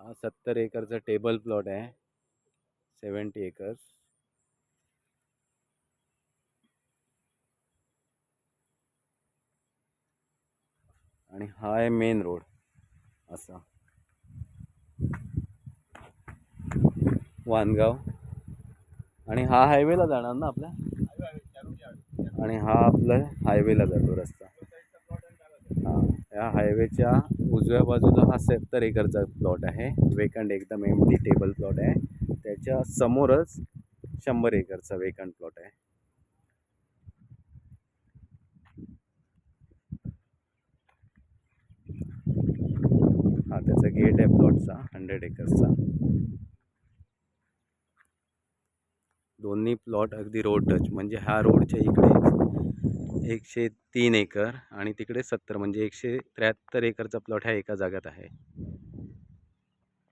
हा 70 एकरचा table plot आहे. 70 acres. आणि हा आहे मेन रोड असा वानगाव. आणि हा हायवेला जाणार ना आपल्या, आणि हा आपला हायवेला जातो रस्ता. हा, या हायवेच्या उजव्या बाजूला हा 70 एकरचा प्लॉट आहे. वेकंट एकदम एम्प्टी टेबल प्लॉट आहे. त्याच्या समोरच 100 एकरचा वेकंट प्लॉट आहे. हा त्याचा गेट आहे प्लॉटचा 100 एकरचा. दोन्ही प्लॉट अगदी रोड टच, म्हणजे ह्या रोडच्या इकडे 103 एकर आणि तिकडे 70, म्हणजे 173 एकरचा प्लॉट ह्या एका जागेत आहे.